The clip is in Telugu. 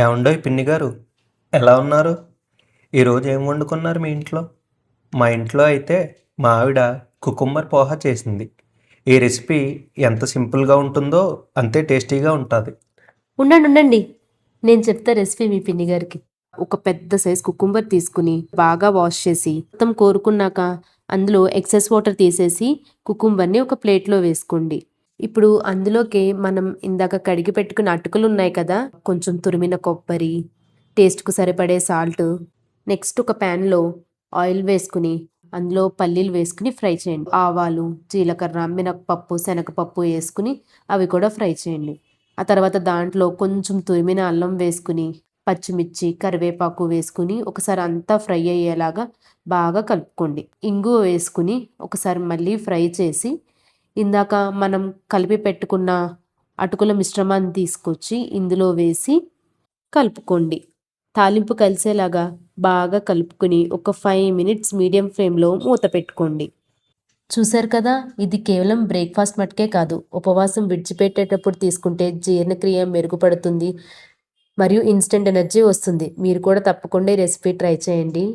ఏవండోయ్ పిన్ని గారు, ఎలా ఉన్నారు? ఈరోజు ఏం వండుకున్నారు మీ ఇంట్లో? మా ఇంట్లో అయితే మా ఆవిడ కుకుంబర్ పోహా చేసింది. ఈ రెసిపీ ఎంత సింపుల్గా ఉంటుందో అంతే టేస్టీగా ఉంటుంది. ఉండండి ఉండండి, నేను చెప్తా రెసిపీ మీ పిన్ని గారికి. ఒక పెద్ద సైజ్ కుకుంబర్ తీసుకుని బాగా వాష్ చేసి మొత్తం కోరుకున్నాక అందులో ఎక్సెస్ వాటర్ తీసేసి కుకుంబర్ని ఒక ప్లేట్లో వేసుకోండి. ఇప్పుడు అందులోకి మనం ఇందాక కడిగి పెట్టుకున్న అటుకులు ఉన్నాయి కదా, కొంచెం తురిమిన కొబ్బరి, టేస్ట్కు సరిపడే సాల్ట్, నెక్స్ట్ ఒక ప్యాన్లో ఆయిల్ వేసుకుని అందులో పల్లీలు వేసుకుని ఫ్రై చేయండి. ఆవాలు, జీలకర్ర, మినపప్పు, శనగపప్పు వేసుకుని అవి కూడా ఫ్రై చేయండి. ఆ తర్వాత దాంట్లో కొంచెం తురిమిన అల్లం వేసుకుని పచ్చిమిర్చి, కరివేపాకు వేసుకుని ఒకసారి అంతా ఫ్రై అయ్యేలాగా బాగా కలుపుకోండి. ఇంగువ వేసుకుని ఒకసారి మళ్ళీ ఫ్రై చేసి ఇందాక మనం కలిపి పెట్టుకున్న అటుకుల మిశ్రమాన్ని తీసుకొచ్చి ఇందులో వేసి కలుపుకోండి. తాలింపు కలిసేలాగా బాగా కలుపుకుని ఒక 5 మినిట్స్ మీడియం ఫ్లేమ్లో మూత పెట్టుకోండి. చూశారు కదా, ఇది కేవలం బ్రేక్ఫాస్ట్ మటుకే కాదు, ఉపవాసం విడిచిపెట్టేటప్పుడు తీసుకుంటే జీర్ణక్రియ మెరుగుపడుతుంది మరియు ఇన్స్టెంట్ ఎనర్జీ వస్తుంది. మీరు కూడా తప్పకుండా ఈ రెసిపీ ట్రై చేయండి.